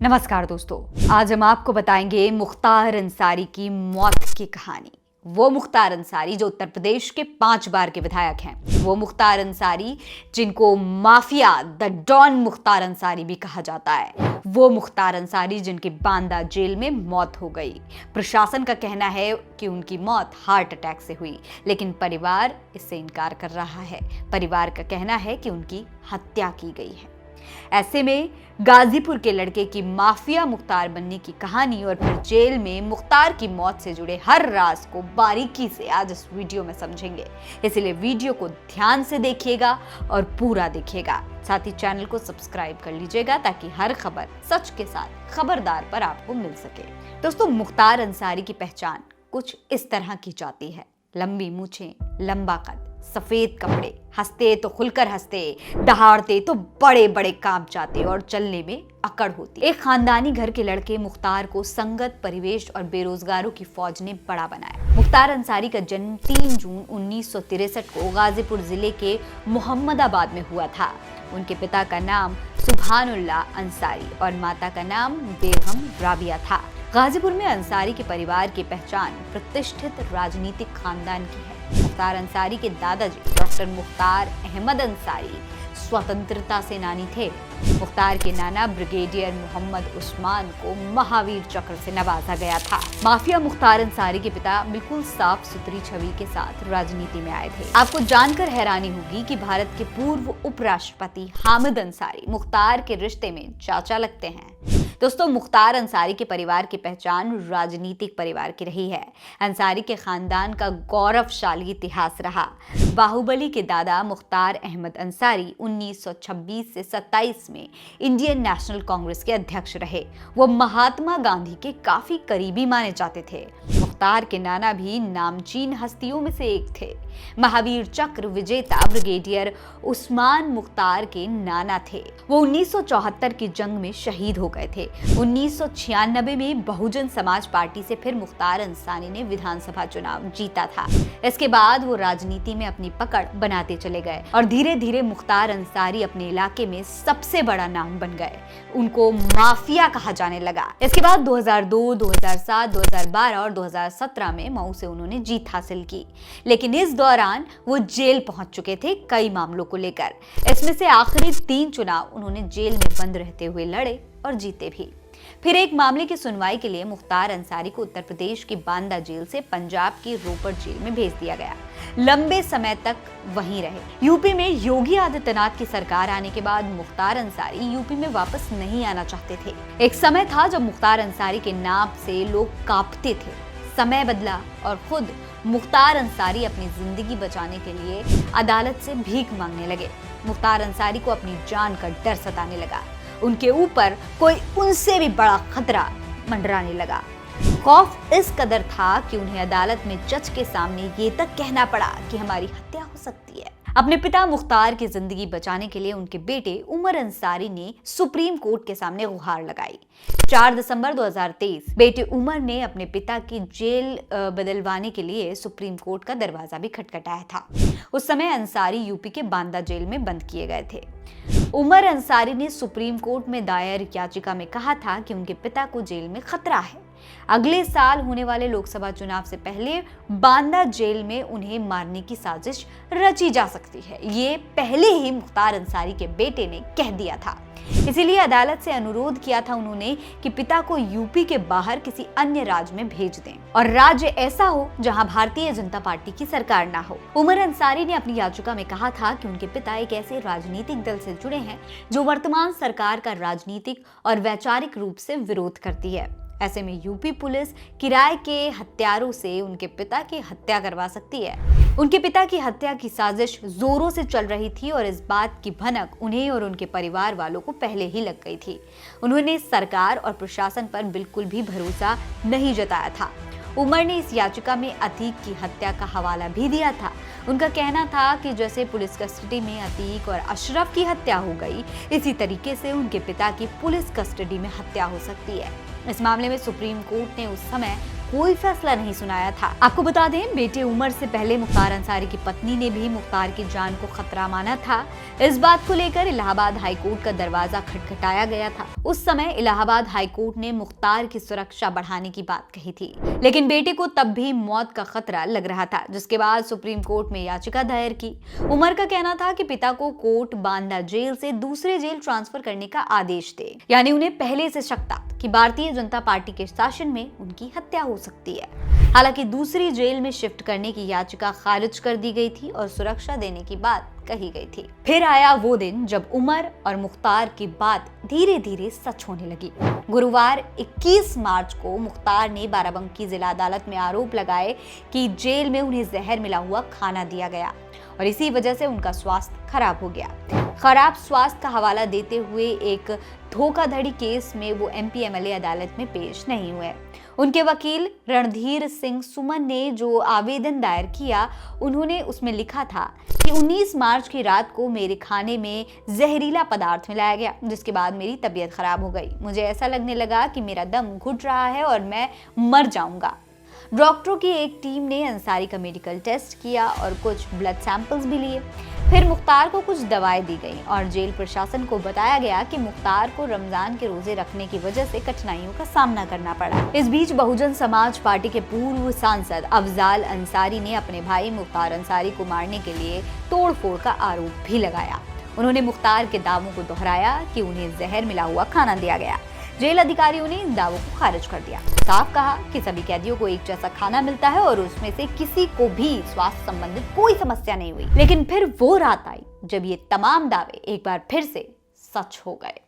नमस्कार दोस्तों, आज हम आपको बताएंगे मुख्तार अंसारी की मौत की कहानी। वो मुख्तार अंसारी जो उत्तर प्रदेश के 5 बार के विधायक हैं। वो मुख्तार अंसारी जिनको mafia the don Mukhtar Ansari भी कहा जाता है। वो मुख्तार अंसारी जिनकी बांदा जेल में मौत हो गई। प्रशासन का कहना है कि उनकी मौत हार्ट अटैक से हुई, लेकिन परिवार इससे इनकार कर रहा है। परिवार का कहना है कि उनकी हत्या की गई है। ऐसे में गाजीपुर के लड़के की माफिया मुख्तार बनने की कहानी और फिर जेल में मुख्तार की मौत से जुड़े हर राज को बारीकी से आज इस वीडियो में समझेंगे। इसलिए वीडियो को ध्यान से देखिएगा और पूरा देखिएगा। साथ ही चैनल को सब्सक्राइब कर लीजिएगा ताकि हर खबर सच के साथ खबरदार पर आपको मिल सके। दोस्तों, मुख्तार अंसारी की पहचान कुछ इस तरह की जाती है। लंबी मूछें, लंबा कद, सफेद कपड़े, हंसते तो खुलकर हंसते, दहाड़ते तो बड़े बड़े कांप जाते और चलने में अकड़ होती। एक खानदानी घर के लड़के मुख्तार को संगत, परिवेश और बेरोजगारों की फौज ने बड़ा बनाया। मुख्तार अंसारी का जन्म 3 जून 1963 को गाजीपुर जिले के मोहम्मदाबाद में हुआ था। उनके पिता का नाम सुभानुल्लाह अंसारी और माता का नाम बेगम राबिया था। गाजीपुर में अंसारी के परिवार की पहचान प्रतिष्ठित राजनीतिक खानदान की है। मुख्तार अंसारी के दादाजी डॉक्टर मुख्तार अहमद अंसारी स्वतंत्रता सेनानी थे। मुख्तार के नाना ब्रिगेडियर मोहम्मद उस्मान को महावीर चक्र से नवाजा गया था। माफिया मुख्तार अंसारी के पिता बिल्कुल साफ सुथरी छवि के साथ राजनीति में आए थे। आपको जानकर हैरानी होगी कि भारत के पूर्व उपराष्ट्रपति हामिद अंसारी मुख्तार के रिश्ते में चाचा लगते हैं। दोस्तों, मुख्तार अंसारी के परिवार की पहचान राजनीतिक परिवार की रही है। अंसारी के खानदान का गौरवशाली इतिहास रहा। बाहुबली के दादा मुख्तार अहमद अंसारी 1926 से 27 में इंडियन नेशनल कांग्रेस के अध्यक्ष रहे। वो महात्मा गांधी के काफी करीबी माने जाते थे। मुख्तार के नाना भी नामचीन हस्तियों में से एक थे। महावीर चक्र विजेता ब्रिगेडियर उस्मान मुख्तार के नाना थे। वो 1974 की जंग में शहीद हो गए थे। 1996 में बहुजन समाज पार्टी से फिर मुख्तार अंसारी ने विधानसभा चुनाव जीता था। इसके बाद वो राजनीति में अपनी पकड़ बनाते चले गए और धीरे धीरे मुख्तार अंसारी अपने इलाके में सबसे बड़ा नाम बन गए। उनको माफिया कहा जाने लगा। इसके बाद 2002, 2007, 2012 और 2017 में मऊ से उन्होंने जीत हासिल की, लेकिन इस दौरान वो जेल पहुंच चुके थे कई मामलों को लेकर। इसमें से आखिरी 3 चुनाव उन्होंने जेल में बंद रहते हुए लड़े और जीते भी। फिर एक मामले की सुनवाई के लिए मुख्तार अंसारी को उत्तर प्रदेश की बांदा जेल से पंजाब की रोपड़ जेल में भेज दिया गया। लंबे समय तक वहीं रहे। यूपी में योगी आदित्यनाथ की सरकार आने के बाद मुख्तार अंसारी यूपी में वापस नहीं आना चाहते थे। एक समय था जब मुख्तार अंसारी के नाम से लोग कांपते थे। समय बदला और खुद मुख्तार अंसारी अपनी जिंदगी बचाने के लिए अदालत से भीख मांगने लगे। मुख्तार अंसारी को अपनी जान का डर सताने लगा। उनके ऊपर कोई उनसे भी बड़ा खतरा मंडराने लगा। खौफ इस कदर था कि उन्हें अदालत में जज के सामने ये तक कहना पड़ा कि हमारी हत्या हो सकती है। अपने पिता मुख्तार की जिंदगी बचाने के लिए उनके बेटे उमर अंसारी ने सुप्रीम कोर्ट के सामने गुहार लगाई। 4 दिसंबर 2023 बेटे उमर ने अपने पिता की जेल बदलवाने के लिए सुप्रीम कोर्ट का दरवाजा भी खटखटाया था। उस समय अंसारी यूपी के बांदा जेल में बंद किए गए थे। उमर अंसारी ने सुप्रीम कोर्ट में दायर याचिका में कहा था कि उनके पिता को जेल में खतरा है। अगले साल होने वाले लोकसभा चुनाव से पहले बांदा जेल में उन्हें मारने की साजिश रची जा सकती है। ये पहले ही मुख्तार अंसारी के बेटे ने कह दिया था। इसीलिए अदालत से अनुरोध किया था उन्होंने कि पिता को यूपी के बाहर किसी अन्य राज्य में भेज दें और राज्य ऐसा हो जहां भारतीय जनता पार्टी की सरकार ना हो। उमर अंसारी ने अपनी याचिका में कहा था कि उनके पिता एक ऐसे राजनीतिक दल से जुड़े हैं जो वर्तमान सरकार का राजनीतिक और वैचारिक रूप से विरोध करती है। ऐसे में यूपी पुलिस किराए के हत्यारों से उनके पिता की हत्या करवा सकती है। उनके पिता की हत्या की साजिश जोरों से चल रही थी और इस बात की भनक उन्हें और उनके परिवार वालों को पहले ही लग गई थी। उन्होंने सरकार और प्रशासन पर बिल्कुल भी भरोसा नहीं जताया था। उमर ने इस याचिका में अतीक की हत्या का हवाला भी दिया था। उनका कहना था कि जैसे पुलिस कस्टडी में अतीक और अशरफ की हत्या हो गई, इसी तरीके से उनके पिता की पुलिस कस्टडी में हत्या हो सकती है। इस मामले में सुप्रीम कोर्ट ने उस समय कोई फैसला नहीं सुनाया था। आपको बता दें, बेटे उमर से पहले मुख्तार अंसारी की पत्नी ने भी मुख्तार की जान को खतरा माना था। इस बात को लेकर इलाहाबाद हाईकोर्ट का दरवाजा खटखटाया गया था। उस समय इलाहाबाद हाईकोर्ट ने मुख्तार की सुरक्षा बढ़ाने की बात कही थी, लेकिन बेटे को तब भी मौत का खतरा लग रहा था, जिसके बाद सुप्रीम कोर्ट में याचिका दायर की। उमर का कहना था कि पिता को कोर्ट बांदा जेल से दूसरे जेल ट्रांसफर करने का आदेश दे, यानी उन्हें पहले से शक था कि भारतीय जनता पार्टी के शासन में उनकी हत्या हो सकती है। हालांकि दूसरी जेल में शिफ्ट करने की याचिका खारिज कर दी गई थी और सुरक्षा देने की बात कही गई थी। फिर आया वो दिन जब उमर और मुख्तार की बात धीरे धीरे सच होने लगी। गुरुवार 21 मार्च को मुख्तार ने बाराबंकी जिला अदालत में आरोप लगाए कि जेल में उन्हें जहर मिला हुआ खाना दिया गया और इसी वजह से उनका स्वास्थ्य खराब हो गया। खराब स्वास्थ्य का हवाला देते हुए एक धोखाधड़ी केस में वो एमपी एमएलए अदालत में पेश नहीं हुए। उनके वकील रणधीर सिंह सुमन ने जो आवेदन दायर किया, उन्होंने उसमें लिखा था कि 19 मार्च की रात को मेरे खाने में जहरीला पदार्थ मिलाया गया, जिसके बाद मेरी तबीयत खराब हो गई। मुझे ऐसा लगने लगा कि मेरा दम घुट रहा है और मैं मर जाऊंगा। डॉक्टरों की एक टीम ने अंसारी का मेडिकल टेस्ट किया और कुछ ब्लड सैंपल्स भी लिए। फिर मुख्तार को कुछ दवाएं दी गई और जेल प्रशासन को बताया गया कि मुख्तार को रमजान के रोजे रखने की वजह से कठिनाइयों का सामना करना पड़ा। इस बीच बहुजन समाज पार्टी के पूर्व सांसद अफजाल अंसारी ने अपने भाई मुख्तार अंसारी को मारने के लिए तोड़फोड़ का आरोप भी लगाया। उन्होंने मुख्तार के दावों को दोहराया कि उन्हें जहर मिला हुआ खाना दिया गया। जेल अधिकारियों ने इन दावों को खारिज कर दिया। साफ कहा कि सभी कैदियों को एक जैसा खाना मिलता है और उसमें से किसी को भी स्वास्थ्य संबंधित कोई समस्या नहीं हुई। लेकिन फिर वो रात आई जब ये तमाम दावे एक बार फिर से सच हो गए।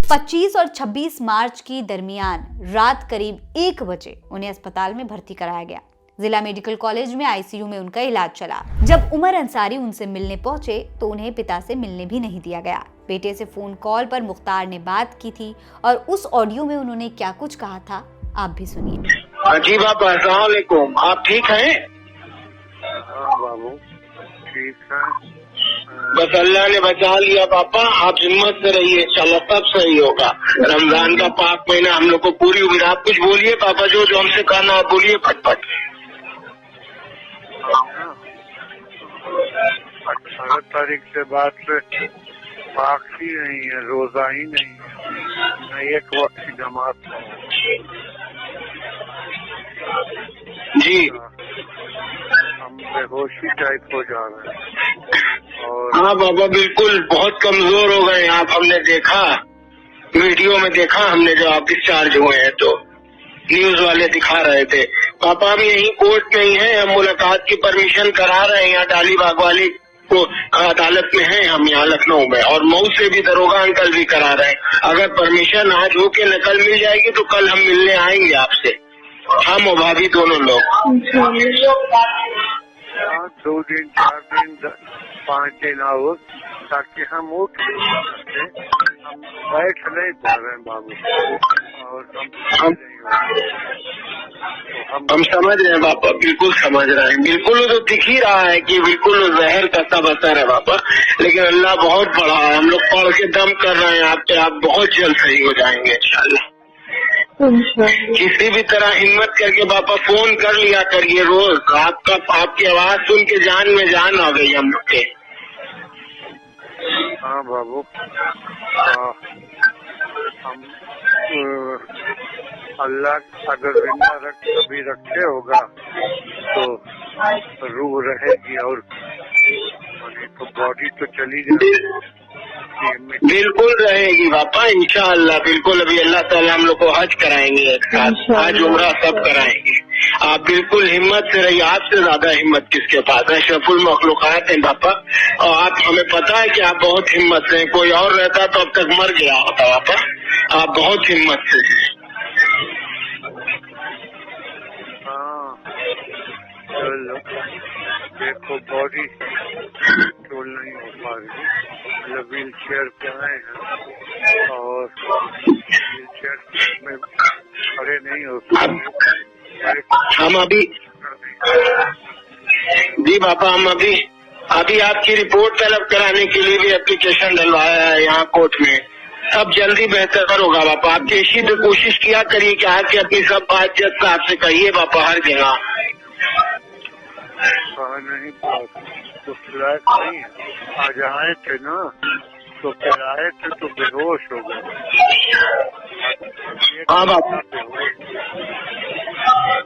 25 और 26 मार्च की दरमियान रात करीब 1 बजे उन्हें अस्पताल में भर्ती कराया गया। जिला मेडिकल कॉलेज में आईसीयू में उनका इलाज चला। जब उमर अंसारी उनसे मिलने पहुंचे तो उन्हें पिता से मिलने भी नहीं दिया गया। बेटे से फोन कॉल पर मुख्तार ने बात की थी और उस ऑडियो में उन्होंने क्या कुछ कहा था, आप भी सुनिए। जी बाबा, अस्सलाम वालेकुम। आप ठीक हैं? हाँ बाबू, ठीक है। बस अल्लाह ने बचा लिया पापा, आप हिम्मत से रहिए, इंशाल्लाह सब सही होगा। रमजान का पाक महीना हम लोग को पूरी उम्मीद। आप कुछ बोलिए पापा, जो हमसे कहना आप बोलिए फटफट। 18 तारीख से बाद से पाक ही नहीं है, रोजा ही नहीं है, न एक वक्त की जमात जी। हम बेहोशी टाइप हो जा रहे हैं। और हाँ बाबा, बिल्कुल बहुत कमजोर हो गए आप। हमने देखा, वीडियो में देखा हमने, जब आप डिस्चार्ज हुए हैं तो न्यूज वाले दिखा रहे थे। पापा हम यही कोर्ट में ही हैं, हम मुलाकात की परमिशन करा रहे हैं यहाँ डालीबाग वाली को अदालत में हैं हम यहाँ लखनऊ में, और मऊ से भी दरोगा अंकल भी करा रहे हैं। अगर परमिशन आज हो के नकल मिल जाएगी तो कल हम मिलने आएंगे आपसे, हम और भाभी दोनों लोग। 2 दिन 4 दिन 5 दिन और, ताकि हम उठ सके। हम बैठ नहीं पा रहे हैं बाबू, और हम समझ रहे हैं पापा, बिल्कुल समझ रहे हैं। बिल्कुल वो तो दिख ही रहा है कि बिल्कुल जहर का सब असर है पापा, लेकिन अल्लाह बहुत बड़ा है। हम लोग पढ़ के दम कर रहे हैं आप पे, आप बहुत जल्द सही हो जाएंगे इंशाल्लाह। किसी भी तरह हिम्मत करके पापा फोन कर लिया करिए रोज। आपकी आवाज सुन के जान में जान आ गई हम लोग के। हाँ बाबू, हम अल्लाह अगर जिंदा कभी रखे होगा तो रूह रहेगी, और तो बॉडी तो चली जाएगी। बिल्कुल रहेगी पापा इंशाअल्लाह, बिल्कुल। अभी अल्लाह ताला हम लोग को हज कराएंगे एक साथ, हज उम्रा सब कराएंगे। आप बिल्कुल हिम्मत से रहिए, आपसे ज्यादा हिम्मत किसके पास है, अशरफुल मखलूकात हैं पापा। और आप, हमें पता है कि आप बहुत हिम्मत से हैं, कोई और रहता तो अब तक मर गया होता पापा। आप बहुत हिम्मत से हैं। हाँ चलो, देखो बॉडी कंट्रोल नहीं हो पा रही, मतलब व्हील चेयर पे आए हैं और व्हील चेयर में खड़े नहीं हो सकते। हम अभी जी पापा, हम अभी आपकी रिपोर्ट तलब कराने के लिए भी एप्लीकेशन डलवाया है यहाँ कोर्ट में। सब जल्दी बेहतर होगा पापा। आप केसी पे कोशिश किया करिए कि आके अपनी सब बात जब आपसे कहिए पापा हर जगह। कहा नहीं तो फ्लैट नहीं है, आज आए थे ना तो फिर आए थे तो बेहोश हो गए। हाँ पापा।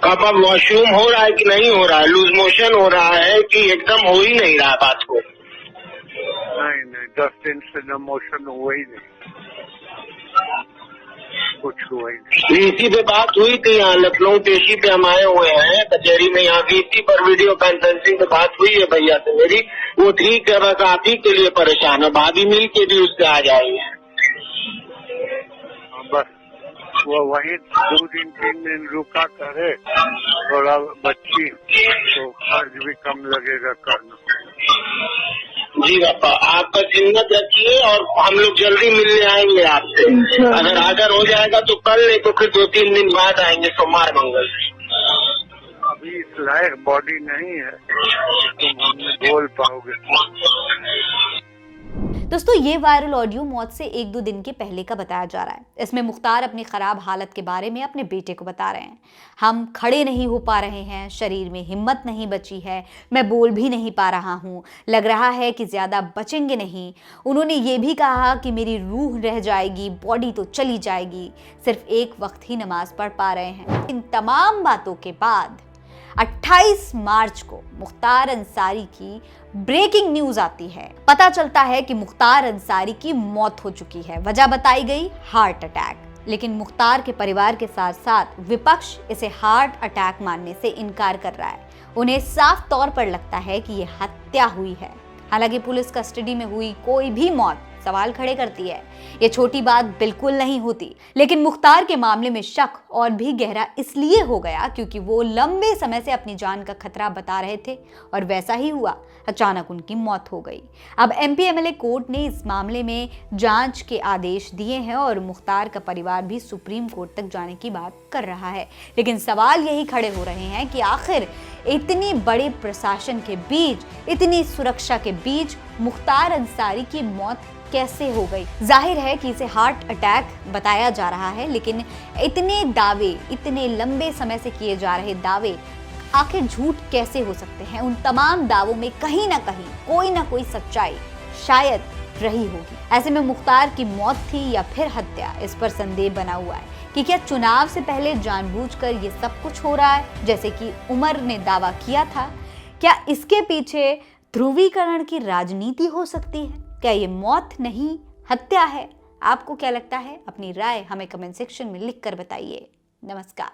पापा वॉशरूम हो रहा है कि नहीं हो रहा है, लूज मोशन हो रहा है कि एकदम हो ही नहीं रहा बात को? नहीं 10 दिन से न मोशन हुआ ही नहीं, कुछ हुआ ही नहीं। वीसी पे बात हुई थी यहाँ लखनऊ पेशी पे हम आए हुए हैं कचहरी में, यहाँ वीसी पर वीडियो कॉन्फ्रेंसिंग पे बात हुई है भैया से मेरी। वो ठीक है, बस आप ही के लिए परेशान है, भाभी मिल के भी उससे आ जाएंगे। बस वो वही 2 दिन 3 दिन रुका करे, थोड़ा बच्ची तो खर्च भी कम लगेगा करना। जी पापा, आप बस हिम्मत रखिए और हम लोग जल्दी मिलने आएंगे आपसे। अगर हो जाएगा तो कल, नहीं तो फिर 2-3 दिन बाद आएंगे, सोमवार मंगल। अभी इस लायक बॉडी नहीं है कि तुम हमने बोल पाओगे। दोस्तों, ये वायरल ऑडियो मौत से 1-2 दिन के पहले का बताया जा रहा है। इसमें मुख्तार अपनी खराब हालत के बारे में अपने बेटे को बता रहे हैं। हम खड़े नहीं हो पा रहे हैं, शरीर में हिम्मत नहीं बची है, मैं बोल भी नहीं पा रहा हूँ, लग रहा है कि ज़्यादा बचेंगे नहीं। उन्होंने ये भी कहा कि मेरी रूह रह जाएगी, बॉडी तो चली जाएगी, सिर्फ एक वक्त ही नमाज पढ़ पा रहे हैं। इन तमाम बातों के बाद 28 मार्च को मुख्तार अंसारी की ब्रेकिंग न्यूज आती है। पता चलता है कि मुख्तार अंसारी की मौत हो चुकी है। वजह बताई गई हार्ट अटैक। लेकिन मुख्तार के परिवार के साथ साथ विपक्ष इसे हार्ट अटैक मानने से इनकार कर रहा है। उन्हें साफ तौर पर लगता है कि यह हत्या हुई है। हालांकि पुलिस कस्टडी में हुई कोई भी मौत सवाल खड़े करती है। ये छोटी बात बिल्कुल नहीं होती। लेकिन मुख्तार के मामले में शक और भी गहरा इसलिए हो गया क्योंकि वो लंबे समय से अपनी जान का खतरा बता रहे थे और वैसा ही हुआ, अचानक उनकी मौत हो गई। अब एमपी एमएलए कोर्ट ने इस मामले में जांच के आदेश दिए हैं और मुख्तार का परिवार भी सुप्रीम कोर्ट तक जाने की बात कर रहा है। लेकिन सवाल यही खड़े हो रहे हैं कि आखिर इतनी बड़े प्रशासन के बीच, इतनी सुरक्षा के बीच मुख्तार अंसारी की मौत कैसे हो गई। जाहिर है कि इसे हार्ट अटैक बताया जा रहा है, लेकिन इतने दावे, इतने लंबे समय से किए जा रहे दावे आखिर झूठ कैसे हो सकते हैं। उन तमाम दावों में कहीं ना कोई सच्चाई शायद रही होगी। ऐसे में मुख्तार की मौत थी या फिर हत्या, इस पर संदेह बना हुआ है कि क्या चुनाव से पहले जानबूझकर ये सब कुछ हो रहा है जैसे कि उमर ने दावा किया था। क्या इसके पीछे ध्रुवीकरण की राजनीति हो सकती है? क्या ये मौत नहीं हत्या है? आपको क्या लगता है? अपनी राय हमें कमेंट सेक्शन में लिखकर बताइए। नमस्कार।